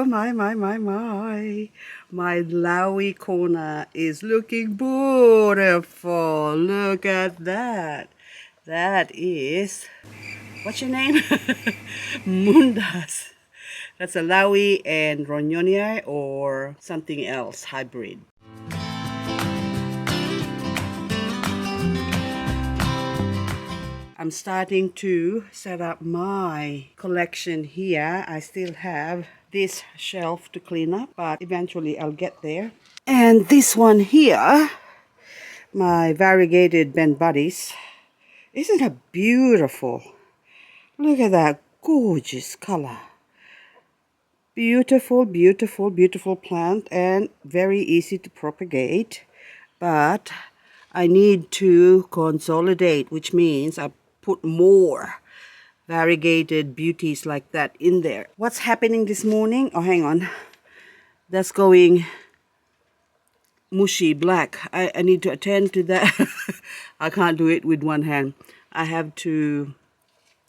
My Laui corner is looking beautiful. Look at that. That is, what's your name? Mundas. That's a Laui and Ronyonia or something else, hybrid. I'm starting to set up my collection here. I still have this shelf to clean up, but eventually I'll get there. And this one here, my variegated bent buddies. Isn't it beautiful? Look at that gorgeous color. Beautiful, beautiful, beautiful plant and very easy to propagate. But I need to consolidate, which means I put more variegated beauties like that in there. What's happening this morning? Oh, hang on. That's going mushy black. I need to attend to that. I can't do it with one hand. I have to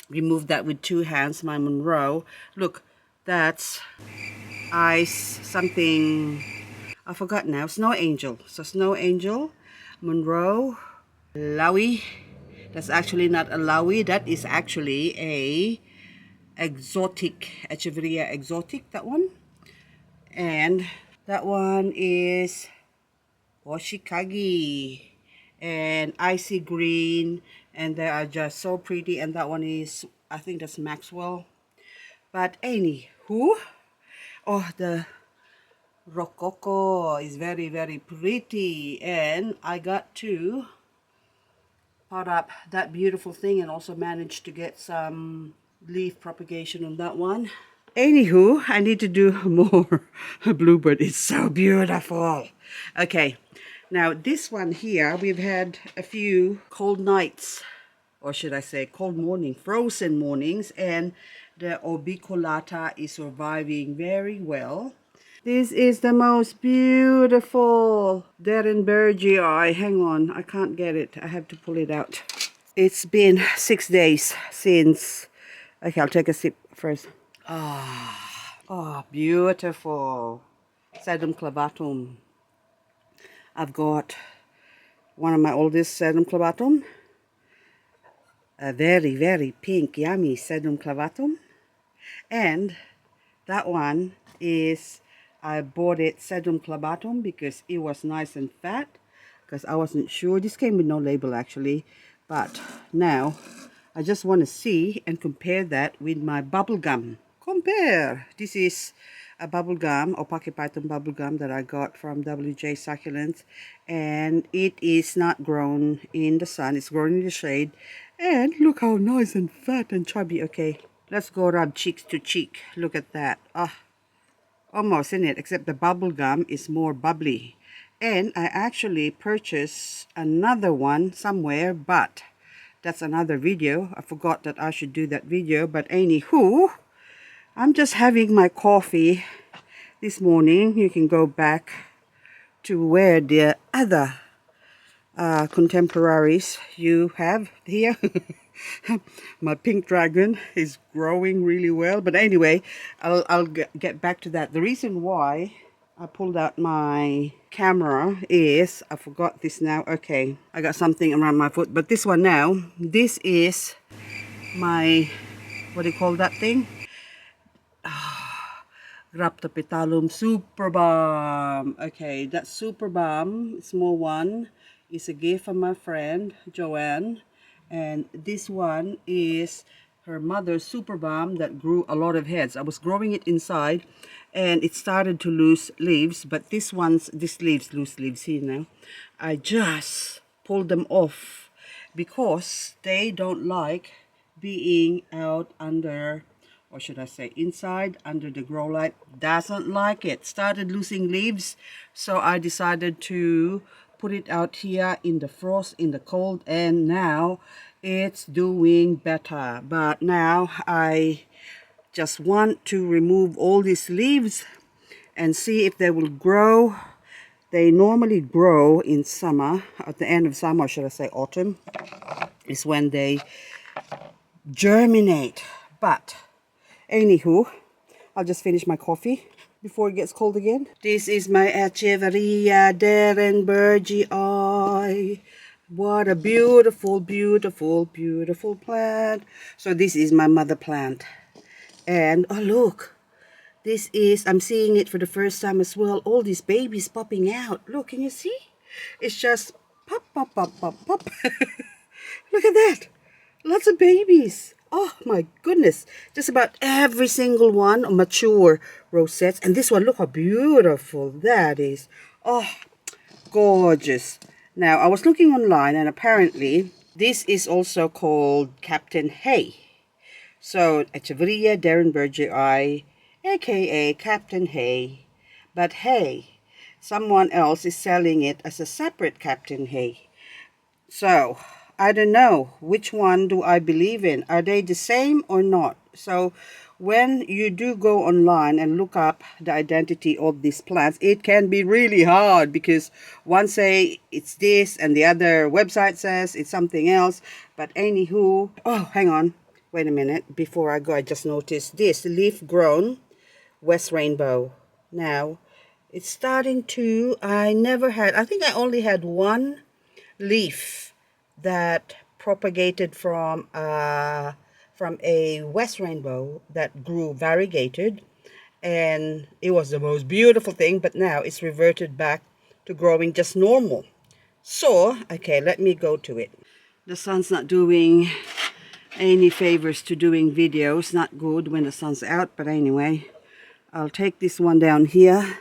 remove that with two hands. My Monroe. Look, that's ice something. I forgot now. Snow Angel. So Snow Angel, Monroe, Laui. That's actually not a Laui. That is actually a exotic, Echeveria exotic, that one. And that one is Oshikagi and icy green, and they are just so pretty. And that one is, I think that's Maxwell. But anywho, oh, the Rococo is very, very pretty. And I got to pot up that beautiful thing and also managed to get some leaf propagation on that one. Anywho, I need to do more bluebird. It's so beautiful. Okay, now this one here, we've had a few cold nights, or should I say cold morning, frozen mornings, and the orbiculata is surviving very well. This is the most beautiful Derenbergii. Hang on, I can't get it. I have to pull it out. It's been 6 days since... Okay, I'll take a sip first. Oh, beautiful. Sedum Clavatum. I've got one of my oldest Sedum Clavatum. A very, very pink, yummy Sedum Clavatum. And that one is... I bought it Sedum Clavatum because it was nice and fat, because I wasn't sure. This came with no label actually, but now I just want to see and compare that with my bubble gum. Compare! This is a bubble gum, opaque python bubble gum that I got from WJ Succulents, and it is not grown in the sun, it's grown in the shade. And look how nice and fat and chubby. Okay, let's go rub cheeks to cheek. Look at that. Almost in it, except the bubble gum is more bubbly. And I actually purchased another one somewhere, but that's another video. I forgot that I should do that video. But anywho, I'm just having my coffee this morning. You can go back to where the other contemporaries you have here. My pink dragon is growing really well, but anyway, I'll get back to that. The reason why I pulled out my camera is, I forgot this now. Okay, I got something around my foot, but this one now, this is my, what do you call that thing? Graptopetalum Superbum. Okay, that Superbum, small one, is a gift from my friend Joanne. And this one is her mother's Superbum that grew a lot of heads. I was growing it inside and it started to lose leaves, but this leaves, loose leaves here now, I just pulled them off because they don't like being out under, or should I say inside, under the grow light. Doesn't like it. Started losing leaves, so I decided to put it out here in the frost, in the cold, and now it's doing better. But now I just want to remove all these leaves and see if they will grow. They normally grow in summer, at the end of summer, or should I say autumn, is when they germinate. But anywho, I'll just finish my coffee before it gets cold again. This is my Echeveria Derenbergii. What a beautiful, beautiful, beautiful plant. So this is my mother plant. And oh look, this is, I'm seeing it for the first time as well. All these babies popping out. Look, can you see? It's just pop, pop, pop, pop, pop. Look at that. Lots of babies. Oh my goodness. Just about every single one mature rosettes. And this one, look how beautiful that is. Oh, gorgeous. Now, I was looking online and apparently this is also called Captain Hay. So, Echeveria Derenbergii, aka Captain Hay. But hey, someone else is selling it as a separate Captain Hay. So, I don't know, which one do I believe in? Are they the same or not? So, when you do go online and look up the identity of these plants, it can be really hard because one say it's this and the other website says it's something else. But anywho, oh, hang on. Wait a minute. Before I go, I just noticed this leaf grown West Rainbow. Now, it's starting to, I think I only had one leaf that propagated from a West Rainbow that grew variegated, and it was the most beautiful thing, but now it's reverted back to growing just normal. So, okay, let me go to it. The sun's not doing any favors to doing videos. Not good when the sun's out, but anyway, I'll take this one down here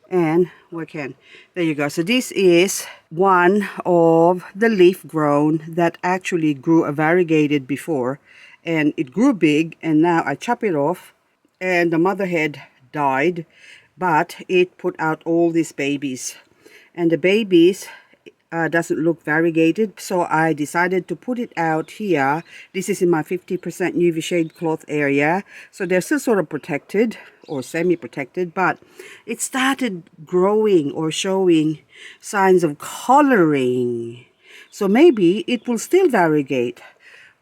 and we can. There you go. So this is one of the leaf grown that actually grew a variegated before, and it grew big, and now I chop it off and the mother head died, but it put out all these babies, and the babies doesn't look variegated, so I decided to put it out here. This is in my 50% UV shade cloth area, so they're still sort of protected or semi-protected, but it started growing or showing signs of coloring, so maybe it will still variegate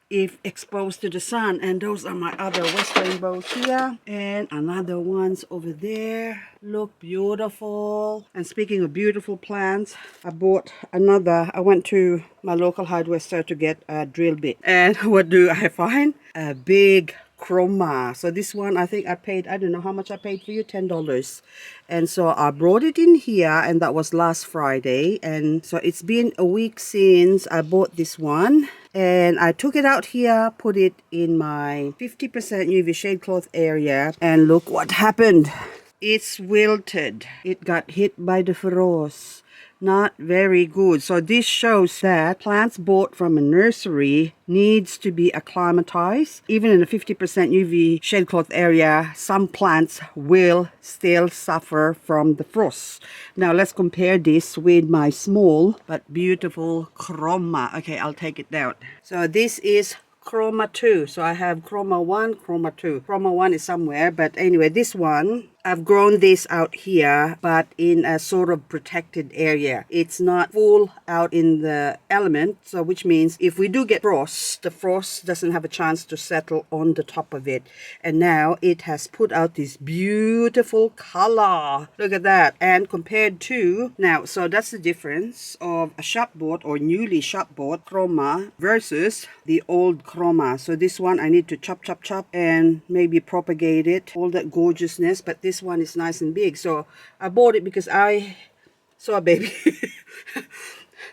if exposed to the sun. And those are my other West Rainbows here, and another ones over there. Look beautiful. And speaking of beautiful plants, I bought another. I went to my local hardware store to get a drill bit, and what do I find? A big Chroma. So this one, I think I paid, I don't know how much I paid for you, $10. And so I brought it in here, and that was last Friday. And so it's been a week since I bought this one, and I took it out here, put it in my 50% UV shade cloth area, and look what happened. It's wilted. It got hit by the frost. Not very good. So this shows that plants bought from a nursery needs to be acclimatized. Even in a 50% UV shade cloth area, some plants will still suffer from the frost. Now let's compare this with my small but beautiful Chroma. Okay, I'll take it down. So this is Chroma 2. So I have Chroma 1, Chroma 2. Chroma 1 is somewhere, but anyway, this one, I've grown this out here, but in a sort of protected area. It's not full out in the element, so which means if we do get frost, the frost doesn't have a chance to settle on the top of it. And now it has put out this beautiful color. Look at that. And compared to, now, so that's the difference of a shop bought or newly shop bought Chroma versus the old Chroma. So this one I need to chop and maybe propagate it, all that gorgeousness, but this one is nice and big. So I bought it because I saw a baby.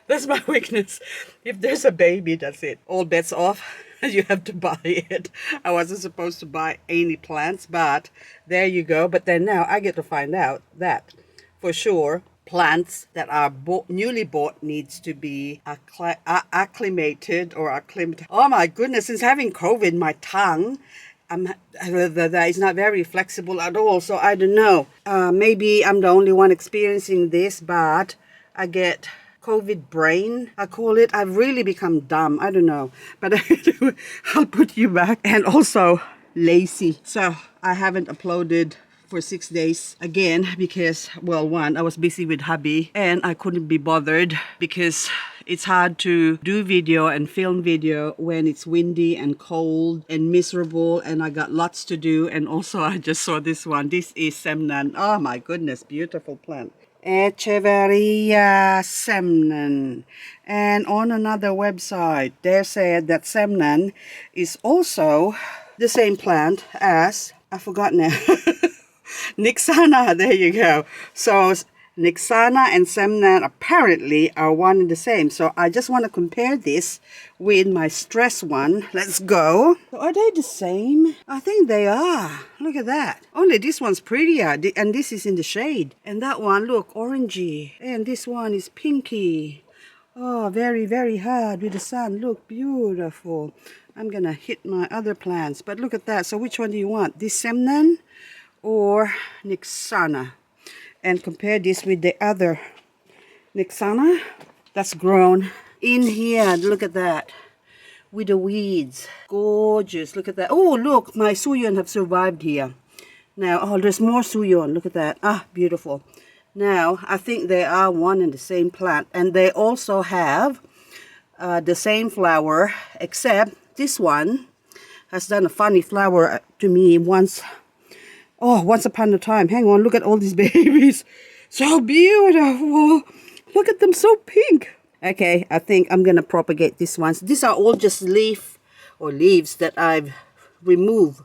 That's my weakness. If there's a baby, that's it. All bets off. You have to buy it. I wasn't supposed to buy any plants, but there you go. But then now I get to find out that for sure plants that are newly bought needs to be acclimated or acclimatized. Oh my goodness, since having COVID, my tongue that is not very flexible at all. So I don't know. Maybe I'm the only one experiencing this, but I get COVID brain, I call it. I've really become dumb. I don't know. But I'll put you back. And also lazy. So I haven't uploaded for 6 days again because, well, one, I was busy with hubby and I couldn't be bothered because it's hard to do video and film video when it's windy and cold and miserable, and I got lots to do. And also I just saw this one. This is Semnan. Oh my goodness, beautiful plant. Echeveria Semnan. And on another website, they said that Semnan is also the same plant as, I forgot now, Nicksana. There you go. So Nicksana and Semnan apparently are one and the same. So I just want to compare this with my stress one. Let's go. So are they the same? I think they are. Look at that. Only this one's prettier, and this is in the shade. And that one, look, orangey. And this one is pinky. Oh, very, very hard with the sun. Look, beautiful. I'm gonna hit my other plants. But look at that. So which one do you want? This Semnan or Nicksana? And compare this with the other Nicksana that's grown in here. Look at that. With the weeds. Gorgeous. Look at that. Oh, look. My Suyon have survived here. Now, oh, there's more Suyon. Look at that. Ah, beautiful. Now, I think they are one and the same plant. And they also have the same flower, except this one has done a funny flower to me once. Oh, once upon a time. Hang on, look at all these babies. So beautiful. Look at them, so pink. Okay, I think I'm going to propagate these ones. These are all just leaves that I've removed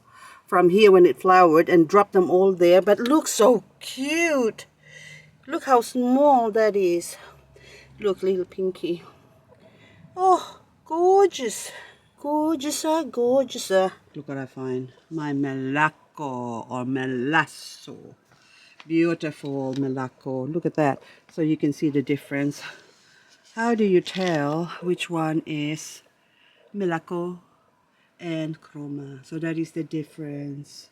from here when it flowered and dropped them all there. But look, so cute. Look how small that is. Look, little pinky. Oh, gorgeous. Gorgeous, gorgeous. Look what I find. My Malacca or Melasso. Beautiful Melacco. Look at that. So you can see the difference. How do you tell which one is Melacco and Chroma? So that is the difference.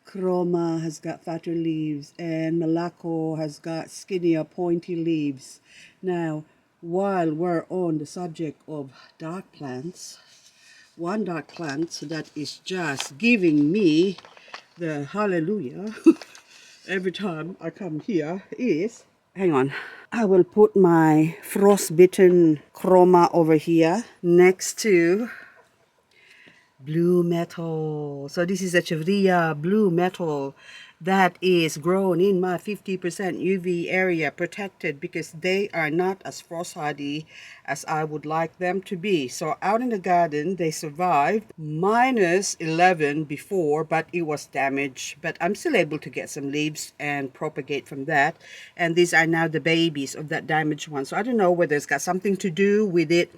Chroma has got fatter leaves and Melacco has got skinnier pointy leaves. Now, while we're on the subject of dark plants, one dark plant that is just giving me the hallelujah every time I come here is, hang on, I will put my frostbitten Chroma over here next to Blue Metal. So this is Echeveria Blue Metal that is grown in my 50% UV area, protected because they are not as frost hardy as I would like them to be. So out in the garden they survived -11 before, but it was damaged, but I'm still able to get some leaves and propagate from that. And these are now the babies of that damaged one. So I don't know whether it's got something to do with it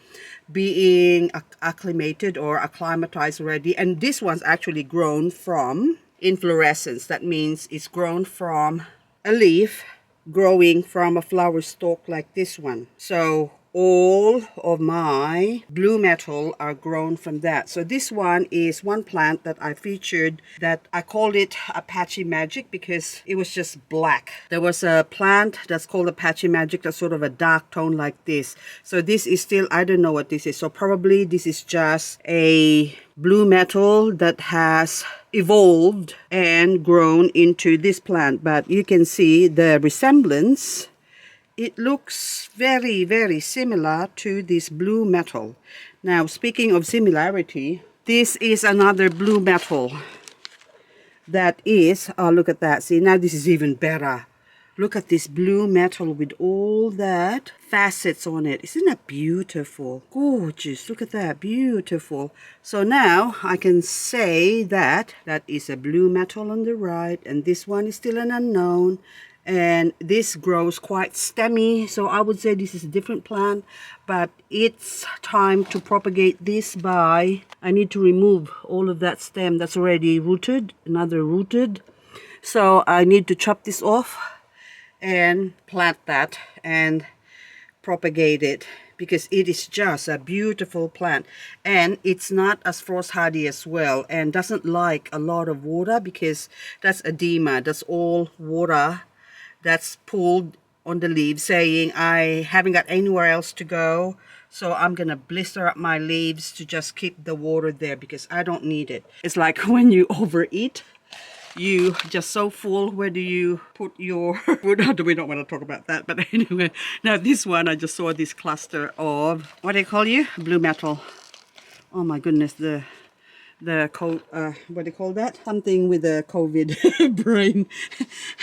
being acclimated or acclimatized already. And this one's actually grown from inflorescence. That means it's grown from a leaf growing from a flower stalk like this one. So all of my blue metal are grown from that. So this one is one plant that I featured that I called it Apache Magic because it was just black. There was a plant that's called Apache Magic that's sort of a dark tone like this. So this is still, I don't know what this is. So probably this is just a blue metal that has evolved and grown into this plant. But you can see the resemblance. It looks very, very similar to this blue metal. Now, speaking of similarity, this is another blue metal that is, oh, look at that. See, now this is even better. Look at this blue metal with all that facets on it. Isn't that beautiful? Gorgeous. Look at that. Beautiful. So now I can say that that is a blue metal on the right, and this one is still an unknown. And this grows quite stemmy, so I would say this is a different plant, but it's time to propagate this by, I need to remove all of that stem that's already rooted, another rooted. So I need to chop this off and plant that and propagate it because it is just a beautiful plant, and it's not as frost hardy as well, and doesn't like a lot of water because that's edema. That's all water that's pulled on the leaves, saying I haven't got anywhere else to go, so I'm gonna blister up my leaves to just keep the water there because I don't need it. It's like when you overeat you just so full. Where do you put your food? We don't want to talk about that, but anyway. Now this one, I just saw this cluster of, what do you call you? Blue metal. Oh my goodness, the what do you call that? Something with the COVID brain.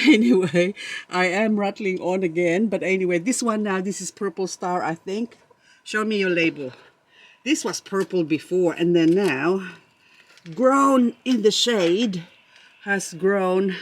Anyway, I am rattling on again, but anyway, this one now, this is purple star, I think. Show me your label. This was purple before, and then now, grown in the shade, has grown.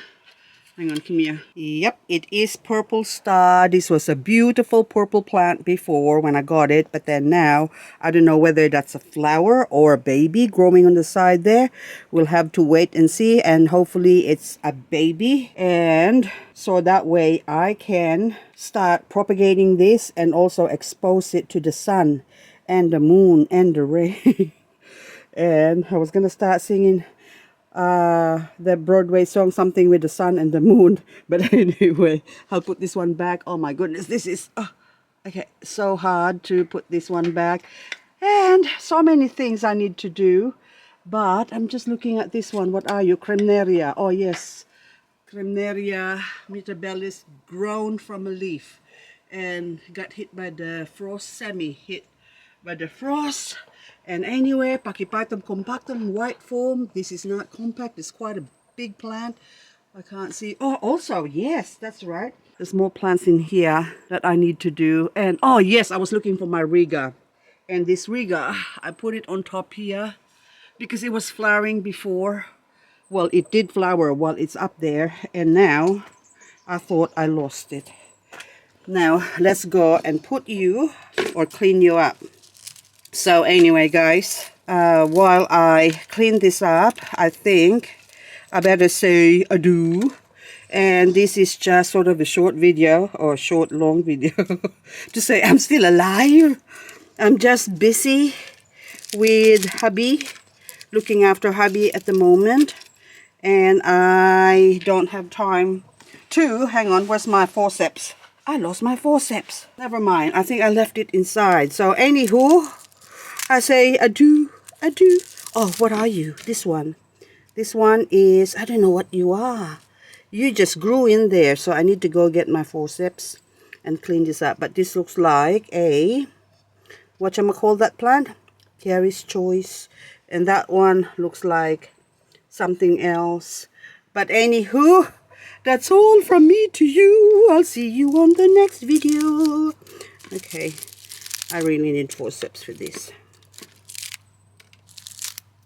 Hang on, come here. Yep, it is purple star. This was a beautiful purple plant before when I got it, but then now, I don't know whether that's a flower or a baby growing on the side there. We'll have to wait and see, and hopefully it's a baby. And so that way I can start propagating this and also expose it to the sun and the moon and the rain. And I was gonna start singing the Broadway song, something with the sun and the moon, but anyway, I'll put this one back. Oh my goodness, this is okay, so hard to put this one back, and so many things I need to do, but I'm just looking at this one. What are you? Cremneria. Oh yes, Cremneria mitabellis, grown from a leaf and got hit by the frost, hit by the frost. And anyway, Pachyphytum compactum, white form. This is not compact, it's quite a big plant. I can't see. Oh, also, yes, that's right. There's more plants in here that I need to do. And oh yes, I was looking for my Riga. And this Riga, I put it on top here because it was flowering before. Well, it did flower while it's up there. And now, I thought I lost it. Now, let's go and put you, or clean you up. So anyway, guys, while I clean this up, I think I better say adieu. And this is just sort of a short video, or short long video, to say I'm still alive. I'm just busy with hubby, looking after hubby at the moment. And I don't have time to, hang on, where's my forceps? I lost my forceps. Never mind, I think I left it inside. So anywho, I say adieu, adieu. Oh, what are you? This one. This one is, I don't know what you are. You just grew in there, so I need to go get my forceps and clean this up. But this looks like a, whatchamacall that plant? Carrie's Choice. And that one looks like something else. But anywho, that's all from me to you. I'll see you on the next video. Okay, I really need forceps for this.